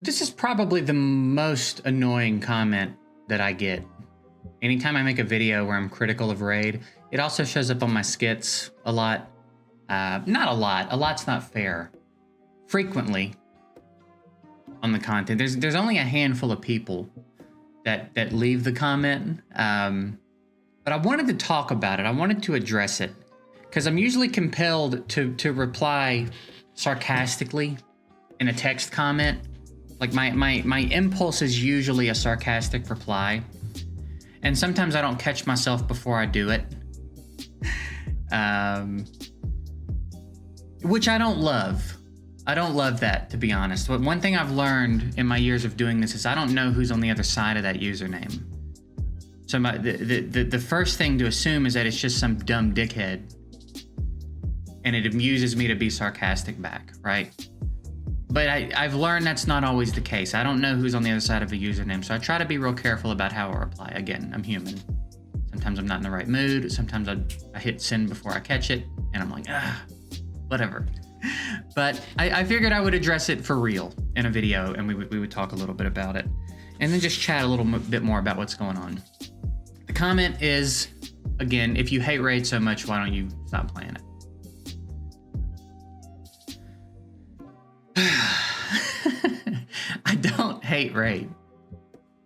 This is probably the most annoying comment that I get. Anytime I make a video where I'm critical of Raid, it also shows up on my skits a lot. Not a lot. A lot's not fair. Frequently on the content. There's only a handful of people that leave the comment. But I wanted to talk about it. I wanted to address it because I'm usually compelled to reply sarcastically in a text comment. Like my impulse is usually a sarcastic reply. And sometimes I don't catch myself before I do it. Which I don't love. I don't love that, to be honest. But one thing I've learned in my years of doing this is I don't know who's on the other side of that username. So the first thing to assume is that it's just some dumb dickhead. And it amuses me to be sarcastic back, right? But I've learned that's not always the case. I don't know who's on the other side of a username, so I try to be real careful about how I reply. Again, I'm human. Sometimes I'm not in the right mood. Sometimes I hit send before I catch it, and I'm like, whatever. But I figured I would address it for real in a video, and we would talk a little bit about it. And then just chat a little bit more about what's going on. The comment is, again, if you hate Raid so much, why don't you stop playing it? I don't hate Raid.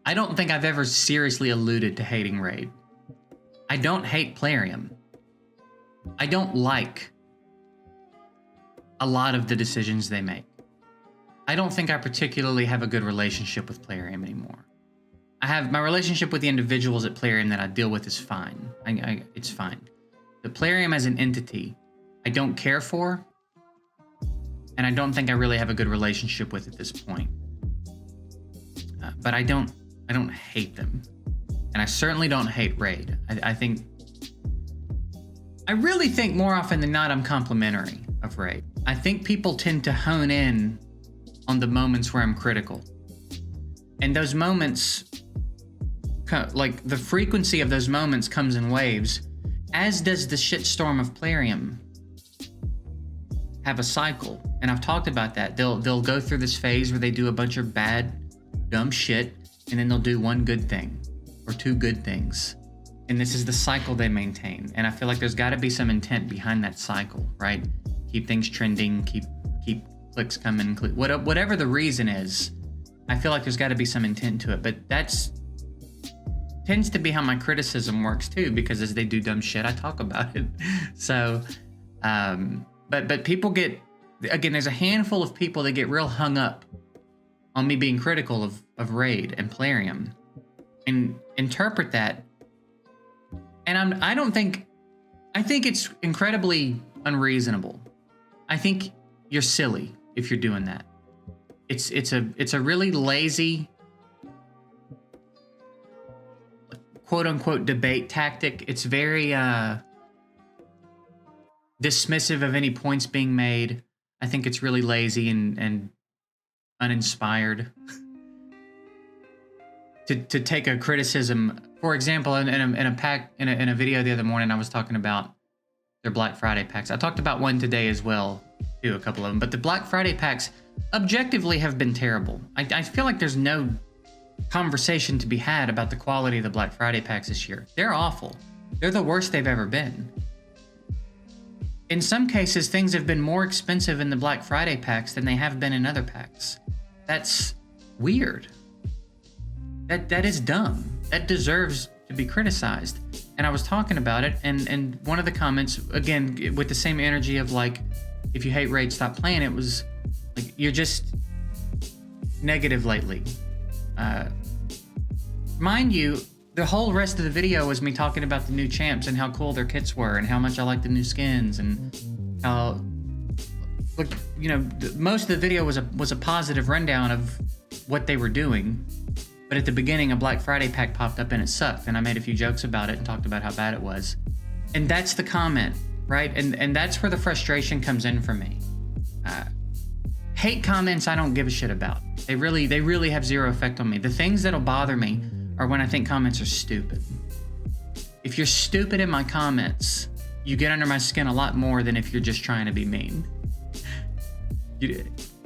I don't think I've ever seriously alluded to hating Raid. I don't hate Plarium. I don't like a lot of the decisions they make. I don't think I particularly have a good relationship with Plarium anymore. I have my relationship with the individuals at Plarium that I deal with is fine. It's fine. The Plarium as an entity, I don't care for. And I don't think I really have a good relationship with at this point. But I don't hate them. And I certainly don't hate Raid. I really think more often than not I'm complimentary of Raid. I think people tend to hone in on the moments where I'm critical. And those moments, like the frequency of those moments comes in waves, as does the shitstorm of Plarium have a cycle. And I've talked about that. They'll go through this phase where they do a bunch of bad, dumb shit, and then they'll do one good thing or two good things. And this is the cycle they maintain. And I feel like there's got to be some intent behind that cycle, right? Keep things trending, keep clicks coming, whatever the reason is. I feel like there's got to be some intent to it. But that's tends to be how my criticism works too, because as they do dumb shit, I talk about it. So, but people get, again, there's a handful of people that get real hung up on me being critical of Raid and Plarium and interpret that. And I think it's incredibly unreasonable. I think you're silly if you're doing that. It's a really lazy quote unquote debate tactic. It's very dismissive of any points being made. I think it's really lazy and uninspired to take a criticism. For example, in a video the other morning, I was talking about their Black Friday packs. I talked about one today as well, too, a couple of them. But the Black Friday packs objectively have been terrible. I feel like there's no conversation to be had about the quality of the Black Friday packs this year. They're awful. They're the worst they've ever been. In some cases, things have been more expensive in the Black Friday packs than they have been in other packs. That's weird. That is dumb. That deserves to be criticized. And I was talking about it, and one of the comments, again, with the same energy of like, if you hate Raid, stop playing, it was like, you're just negative lately. Mind you, the whole rest of the video was me talking about the new champs and how cool their kits were and how much I like the new skins and how, look, you know, most of the video was a positive rundown of what they were doing. But at the beginning, a Black Friday pack popped up and it sucked. And I made a few jokes about it and talked about how bad it was. And that's the comment, right? And that's where the frustration comes in for me. Hate comments, I don't give a shit about. They really have zero effect on me. The things that'll bother me are when I think comments are stupid. If you're stupid in my comments, you get under my skin a lot more than if you're just trying to be mean.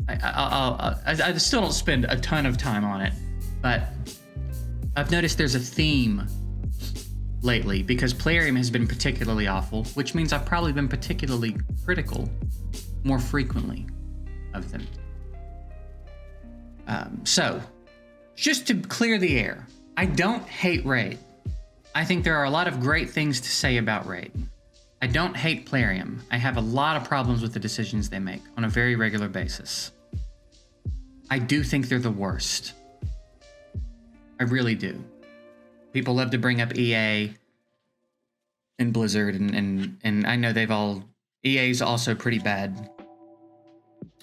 I still don't spend a ton of time on it, but I've noticed there's a theme lately because Plarium has been particularly awful, which means I've probably been particularly critical more frequently of them. So, just to clear the air, I don't hate Raid. I think there are a lot of great things to say about Raid. I don't hate Plarium. I have a lot of problems with the decisions they make on a very regular basis. I do think they're the worst. I really do. People love to bring up EA and Blizzard, and I know they've all... EA's also pretty bad.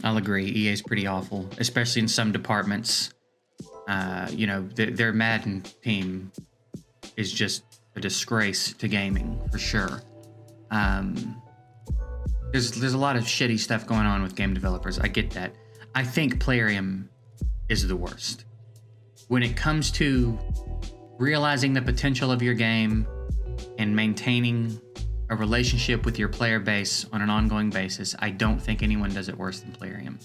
I'll agree. EA's pretty awful, especially in some departments. Their Madden team is just a disgrace to gaming, for sure. There's a lot of shitty stuff going on with game developers. I get that. I think Plarium is the worst. When it comes to realizing the potential of your game and maintaining a relationship with your player base on an ongoing basis, I don't think anyone does it worse than Plarium.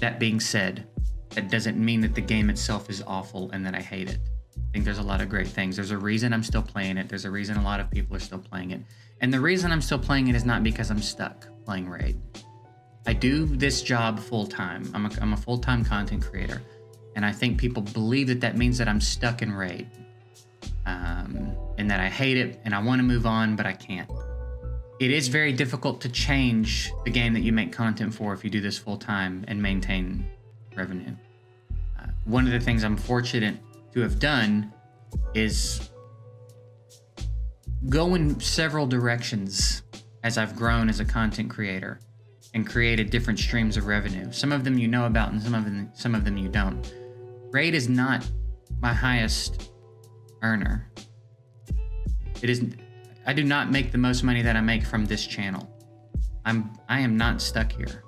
That being said, that doesn't mean that the game itself is awful and that I hate it. I think there's a lot of great things. There's a reason I'm still playing it. There's a reason a lot of people are still playing it. And the reason I'm still playing it is not because I'm stuck playing Raid. I do this job full-time. I'm a full-time content creator. And I think people believe that that means that I'm stuck in Raid. And that I hate it and I want to move on, but I can't. It is very difficult to change the game that you make content for if you do this full-time and maintain revenue. One of the things I'm fortunate to have done is go in several directions as I've grown as a content creator and created different streams of revenue. Some of them you know about and some of them you don't. Raid is not my highest earner. It isn't. I do not make the most money that I make from this channel. I am not stuck here.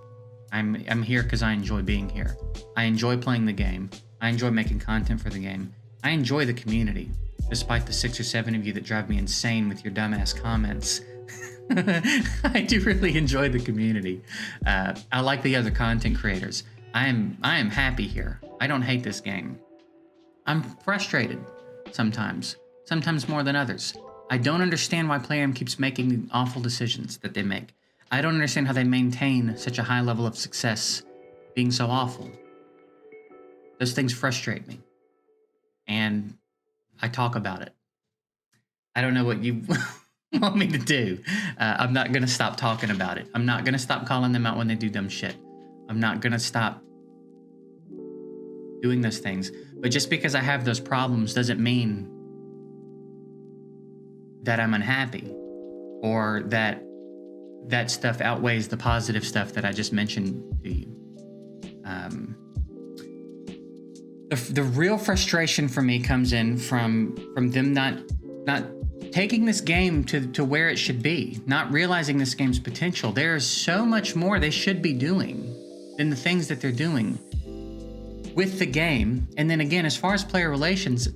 I'm here because I enjoy being here. I enjoy playing the game. I enjoy making content for the game. I enjoy the community, despite the 6 or 7 of you that drive me insane with your dumbass comments. I do really enjoy the community. I like the other content creators. I am happy here. I don't hate this game. I'm frustrated sometimes more than others. I don't understand why Plarium keeps making the awful decisions that they make. I don't understand how they maintain such a high level of success being so awful. Those things frustrate me. And I talk about it. I don't know what you want me to do. I'm not going to stop talking about it. I'm not going to stop calling them out when they do dumb shit. I'm not going to stop doing those things. But just because I have those problems doesn't mean that I'm unhappy or that stuff outweighs the positive stuff that I just mentioned to you. The real frustration for me comes in from them not taking this game to where it should be, not realizing this game's potential. There is so much more they should be doing than the things that they're doing with the game. And then again, as far as player relations,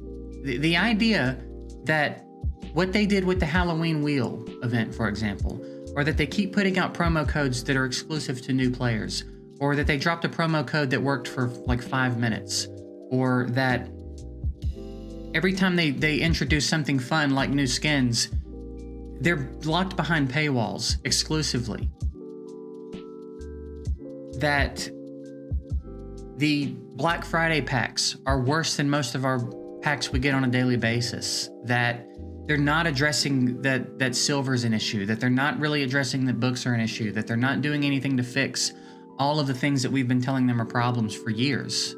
the idea that what they did with the Halloween Wheel event, for example, or that they keep putting out promo codes that are exclusive to new players, or that they dropped a promo code that worked for like 5 minutes, or that every time they introduce something fun like new skins, they're locked behind paywalls exclusively. That the Black Friday packs are worse than most of our packs we get on a daily basis. That they're not addressing that silver's an issue, that they're not really addressing that books are an issue, that they're not doing anything to fix all of the things that we've been telling them are problems for years.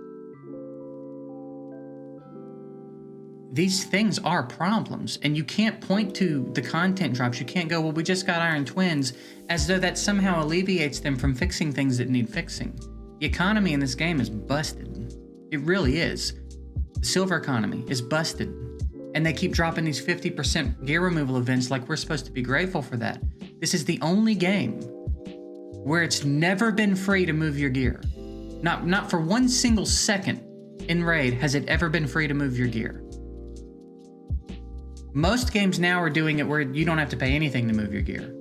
These things are problems, and you can't point to the content drops. You can't go, well, we just got Iron Twins, as though that somehow alleviates them from fixing things that need fixing. The economy in this game is busted. It really is. The silver economy is busted. And they keep dropping these 50% gear removal events like we're supposed to be grateful for that. This is the only game where it's never been free to move your gear. Not for one single second in Raid has it ever been free to move your gear. Most games now are doing it where you don't have to pay anything to move your gear.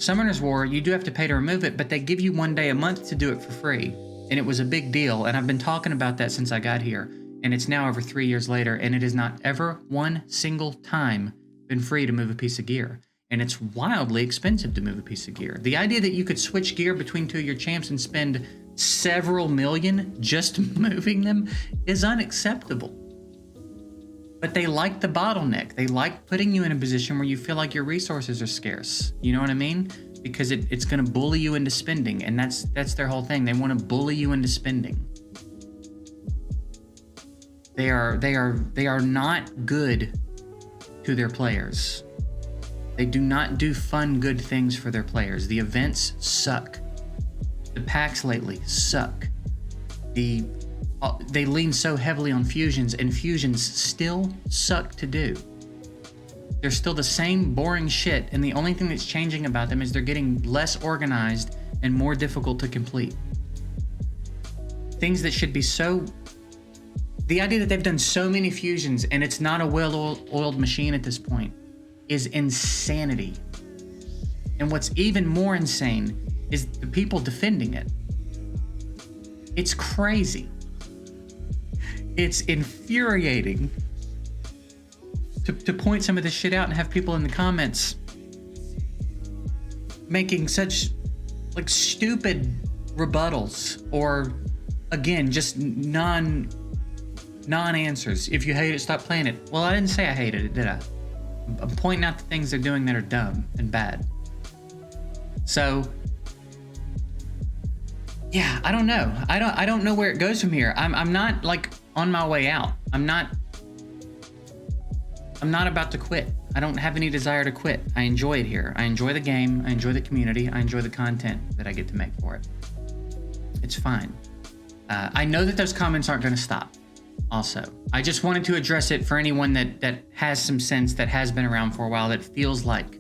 Summoner's War, you do have to pay to remove it, but they give you 1 day a month to do it for free. And it was a big deal, and I've been talking about that since I got here. And it's now over 3 years later, and it has not ever one single time been free to move a piece of gear. And it's wildly expensive to move a piece of gear. The idea that you could switch gear between 2 of your champs and spend several million just moving them is unacceptable. But they like the bottleneck. They like putting you in a position where you feel like your resources are scarce. You know what I mean? Because it's going to bully you into spending, and that's their whole thing. They want to bully you into spending. They are not good to their players. They do not do fun, good things for their players. The events suck. The packs lately suck. They lean so heavily on fusions, and fusions still suck to do. They're still the same boring shit, and the only thing that's changing about them is they're getting less organized and more difficult to complete. Things that should be so... The idea that they've done so many fusions and it's not a well-oiled machine at this point is insanity. And what's even more insane is the people defending it. It's crazy. It's infuriating to point some of this shit out and have people in the comments making such like stupid rebuttals or again just non-answers. If you hate it, stop playing it. Well, I didn't say I hated it, did I? I'm pointing out the things they're doing that are dumb and bad. So yeah, I don't know. I don't know where it goes from here. I'm not like on my way out. I'm not about to quit. I don't have any desire to quit. I enjoy it here. I enjoy the game. I enjoy the community. I enjoy the content that I get to make for it. It's fine. I know that those comments aren't going to stop. Also, I just wanted to address it for anyone that has some sense, that has been around for a while, that feels like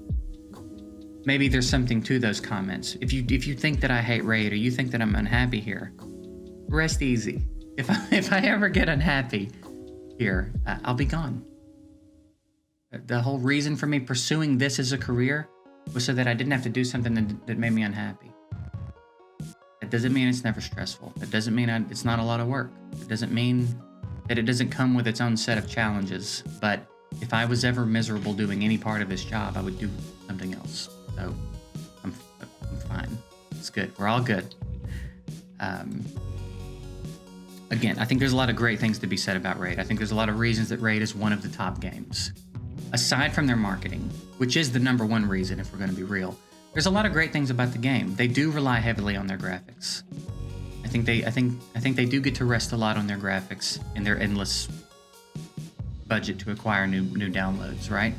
maybe there's something to those comments. If you think that I hate Raid or you think that I'm unhappy here, rest easy. If I ever get unhappy here, I'll be gone. The whole reason for me pursuing this as a career was so that I didn't have to do something that made me unhappy. That doesn't mean it's never stressful. It doesn't mean it's not a lot of work. It doesn't mean that it doesn't come with its own set of challenges. But if I was ever miserable doing any part of this job, I would do something else. So I'm fine. It's good. We're all good. Again, I think there's a lot of great things to be said about Raid. I think there's a lot of reasons that Raid is one of the top games. Aside from their marketing, which is the number one reason if we're going to be real, there's a lot of great things about the game. They do rely heavily on their graphics. I think they do get to rest a lot on their graphics and their endless budget to acquire new downloads, right?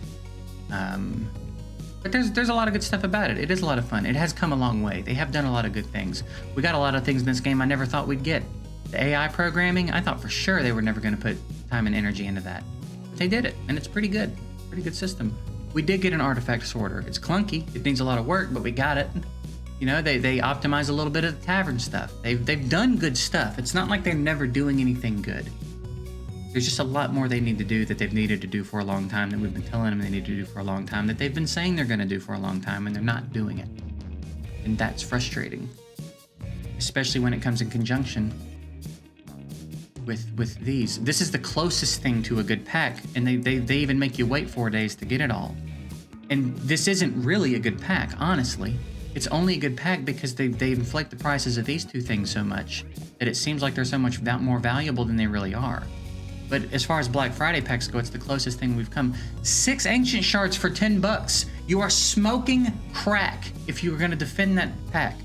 But there's a lot of good stuff about it. It is a lot of fun. It has come a long way. They have done a lot of good things. We got a lot of things in this game I never thought we'd get. The AI programming, I thought for sure they were never going to put time and energy into that. But they did it, and it's pretty good. Pretty good system. We did get an artifact sorter. It's clunky. It needs a lot of work, but we got it. You know, they optimize a little bit of the tavern stuff. They've done good stuff. It's not like they're never doing anything good. There's just a lot more they need to do that they've needed to do for a long time, that we've been telling them they need to do for a long time, that they've been saying they're going to do for a long time, and they're not doing it. And that's frustrating. Especially when it comes in conjunction with these. This is the closest thing to a good pack, and they even make you wait 4 days to get it all. And this isn't really a good pack, honestly. It's only a good pack because they inflate the prices of these two things so much that it seems like they're so much more valuable than they really are. But as far as Black Friday packs go, it's the closest thing we've come. 6 ancient shards for $10. You are smoking crack if you were going to defend that pack.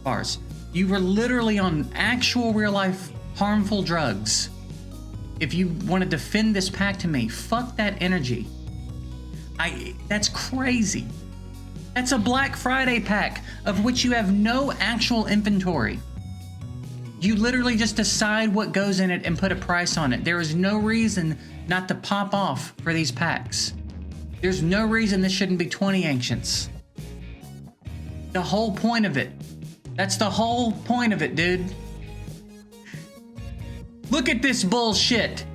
Bars. You were literally on actual real life harmful drugs. If you want to defend this pack to me, fuck that energy. That's crazy. That's a Black Friday pack of which you have no actual inventory. You literally just decide what goes in it and put a price on it. There is no reason not to pop off for these packs. There's no reason this shouldn't be 20 ancients. The whole point of it. That's the whole point of it, dude. Look at this bullshit.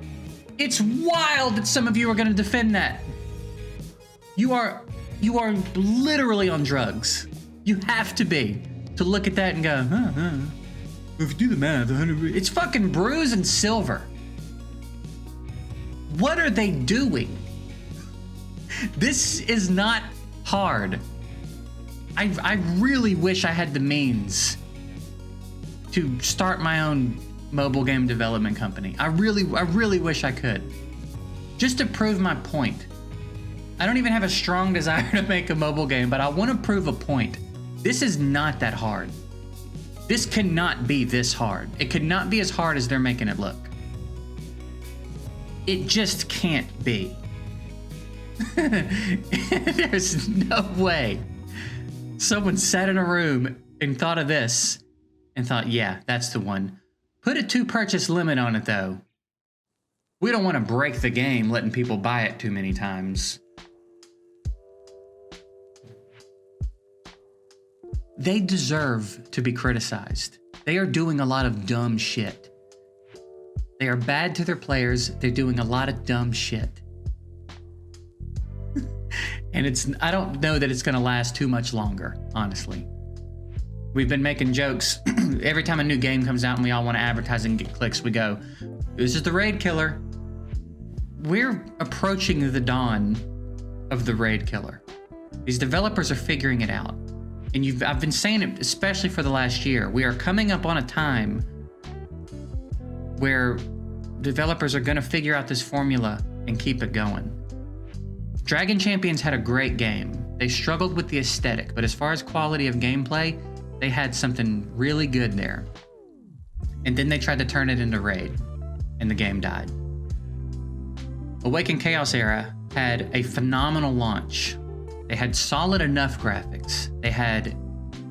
It's wild that some of you are going to defend that. You are You are literally on drugs. You have to be to look at that and go, if you do the math, 100. It's fucking bruise and silver. What are they doing? This is not hard. I really wish I had the means to start my own mobile game development company. I really wish I could. Just to prove my point. I don't even have a strong desire to make a mobile game, but I want to prove a point. This is not that hard. This cannot be this hard. It could not be as hard as they're making it look. It just can't be. There's no way. Someone sat in a room and thought of this and thought, yeah, that's the one. Put a 2 purchase limit on it though. We don't want to break the game letting people buy it too many times. They deserve to be criticized. They are doing a lot of dumb shit. They are bad to their players. They're doing a lot of dumb shit. And I don't know that it's going to last too much longer, honestly. We've been making jokes. Every time a new game comes out and we all want to advertise and get clicks, we go, this is the raid killer. We're approaching the dawn of the raid killer. These developers are figuring it out. And I've been saying it, especially for the last year. We are coming up on a time where developers are going to figure out this formula and keep it going. Dragon Champions had a great game. They struggled with the aesthetic, but as far as quality of gameplay, they had something really good there. And then they tried to turn it into Raid, and the game died. Awaken Chaos Era had a phenomenal launch. They had solid enough graphics. They had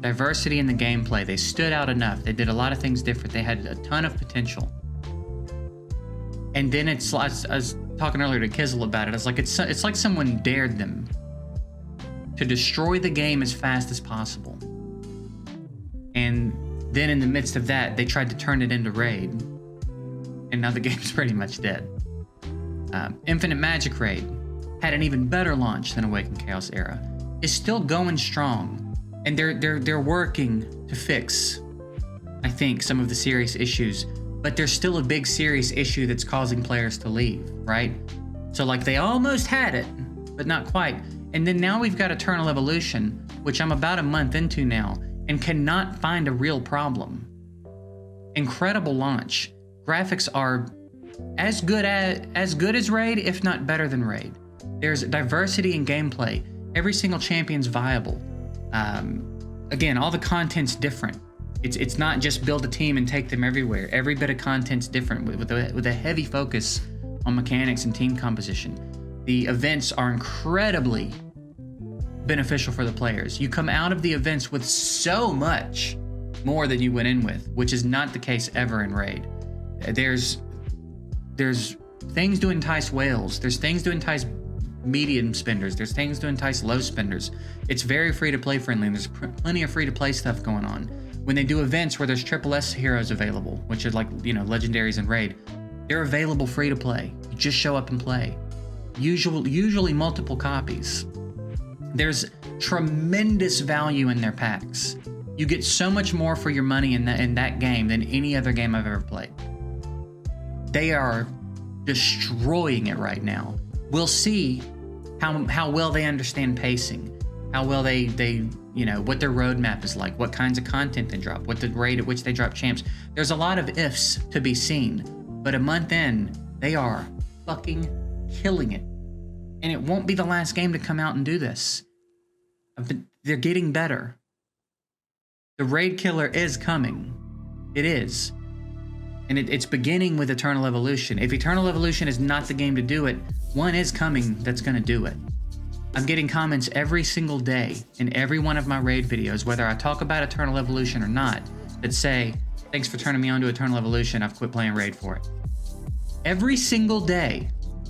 diversity in the gameplay. They stood out enough. They did a lot of things different. They had a ton of potential. And then I was talking earlier to Kizzle about it. It's like someone dared them to destroy the game as fast as possible. And then in the midst of that, they tried to turn it into Raid. And now the game's pretty much dead. Infinite Magic Raid had an even better launch than Awaken Chaos Era. It's still going strong. And they're working to fix, I think, some of the serious issues. But there's still a big serious issue that's causing players to leave, right? So like they almost had it, but not quite. And then now we've got Eternal Evolution, which I'm about a month into now, and cannot find a real problem. Incredible launch. Graphics are as good as Raid, if not better than Raid. There's diversity in gameplay. Every single champion's viable. Again, all the content's different. It's not just build a team and take them everywhere. Every bit of content's different with a heavy focus on mechanics and team composition. The events are incredibly beneficial for the players. You come out of the events with so much more than you went in with, which is not the case ever in Raid. There's things to entice whales. There's things to entice medium spenders. There's things to entice low spenders. It's very free-to-play friendly, and there's plenty of free-to-play stuff going on. When they do events where there's triple S heroes available, which are like, you know, legendaries and Raid, they're available free to play. You just show up and play. Usually multiple copies. There's tremendous value in their packs. You get so much more for your money in that game than any other game I've ever played. They are destroying it right now. We'll see how well they understand pacing, how well they what their roadmap is like, what kinds of content they drop, what the rate at which they drop champs. There's a lot of ifs to be seen, but a month in, they are fucking killing it. And it won't be the last game to come out and do this. They're getting better. The raid killer is coming. It is. And it's beginning with Eternal Evolution. If Eternal Evolution is not the game to do it, one is coming that's going to do it. I'm getting comments every single day in every one of my raid videos, whether I talk about Eternal Evolution or not, that say, thanks for turning me on to Eternal Evolution, I've quit playing raid for it. Every single day,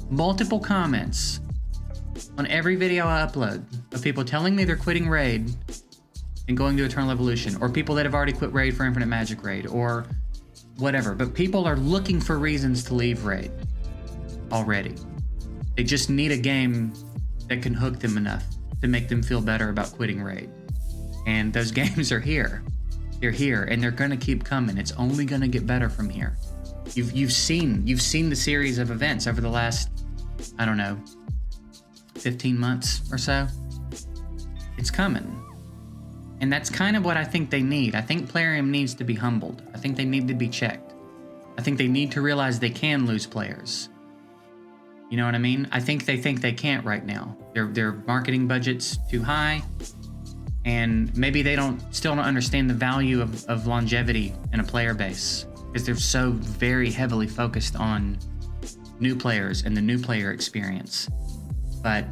multiple comments on every video I upload of people telling me they're quitting raid and going to Eternal Evolution, or people that have already quit raid for Infinite Magic Raid, or whatever. But people are looking for reasons to leave raid already. They just need a game that can hook them enough. to make them feel better about quitting Raid. And those games are here. They're here, and they're gonna keep coming. It's only gonna get better from here. You've seen the series of events over the last, I don't know, 15 months or so. It's coming. And that's kind of what I think they need. I think Plarium needs to be humbled. I think they need to be checked. I think they need to realize they can lose players. You know what I mean? I think they can't right now. Their marketing budget's too high, and maybe they still don't understand the value of longevity in a player base, because they're so very heavily focused on new players and the new player experience. But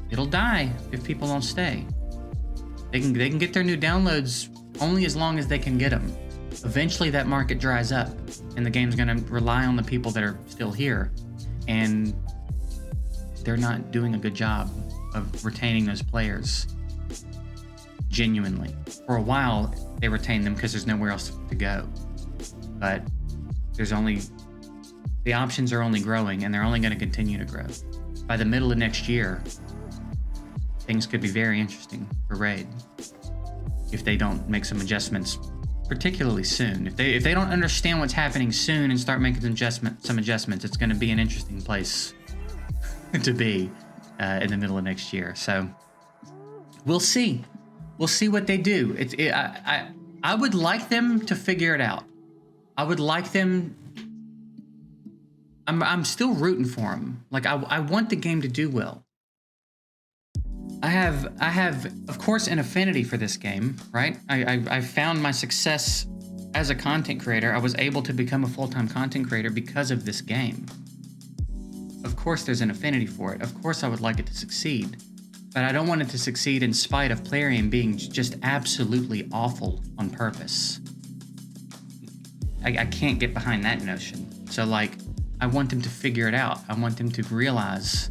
it'll die if people don't stay. They can get their new downloads only as long as they can get them. Eventually that market dries up, and the game's gonna rely on the people that are still here, and they're not doing a good job of retaining those players genuinely. For a while, they retain them because there's nowhere else to go. But the options are only growing, and they're only gonna continue to grow. By the middle of next year, things could be very interesting for Raid if they don't make some adjustments, particularly soon. If they don't understand what's happening soon and start making some adjustments, it's going to be an interesting place to be in the middle of next year. So we'll see. We'll see what they do. I would like them to figure it out. I would like them. I'm still rooting for them. Like I want the game to do well. I have, of course, an affinity for this game, right? I found my success as a content creator. I was able to become a full-time content creator because of this game. Of course, there's an affinity for it. Of course, I would like it to succeed. But I don't want it to succeed in spite of Plarium being just absolutely awful on purpose. I can't get behind that notion. So, like, I want them to figure it out. I want them to realize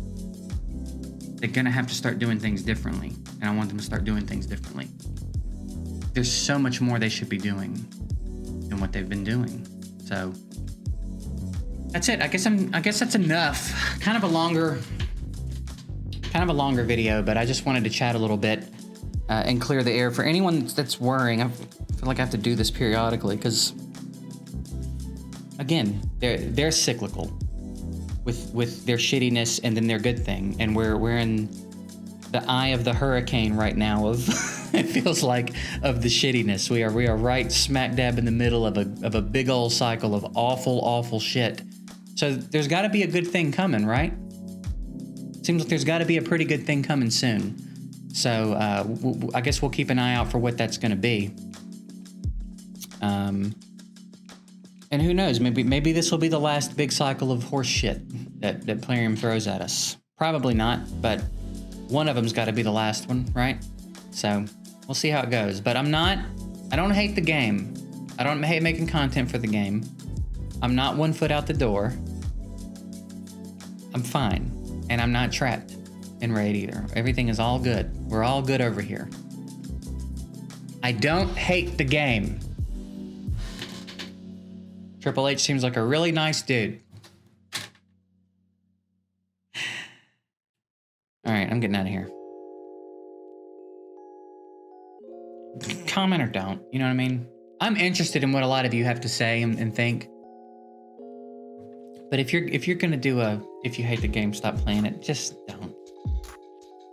they're gonna have to start doing things differently, and I want them to start doing things differently. There's so much more they should be doing than what they've been doing. So that's it. I guess that's enough. Kind of a longer video, but I just wanted to chat a little bit and clear the air for anyone that's worrying. I feel like I have to do this periodically because, again, they're cyclical with their shittiness and then their good thing, and we're in the eye of the hurricane right now of it feels like of the shittiness. We are right smack dab in the middle of a big old cycle of awful shit. So there's got to be a good thing coming, right? Seems like there's got to be a pretty good thing coming soon. So I guess we'll keep an eye out for what that's going to be. And who knows? Maybe this will be the last big cycle of horse shit that Plarium throws at us. Probably not, but one of them's got to be the last one, right? So we'll see how it goes. But I don't hate the game. I don't hate making content for the game. I'm not 1 foot out the door. I'm fine. And I'm not trapped in Raid either. Everything is all good. We're all good over here. I don't hate the game. Triple H seems like a really nice dude. All right, I'm getting out of here. Comment or don't, you know what I mean? I'm interested in what a lot of you have to say and think. But if you're gonna do if you hate the game, stop playing it, just don't.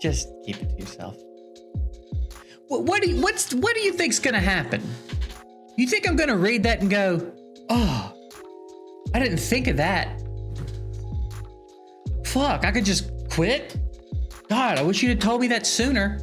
Just keep it to yourself. What do you think's gonna happen? You think I'm gonna read that and go, oh, I didn't think of that. Fuck, I could just quit? God, I wish you'd have told me that sooner.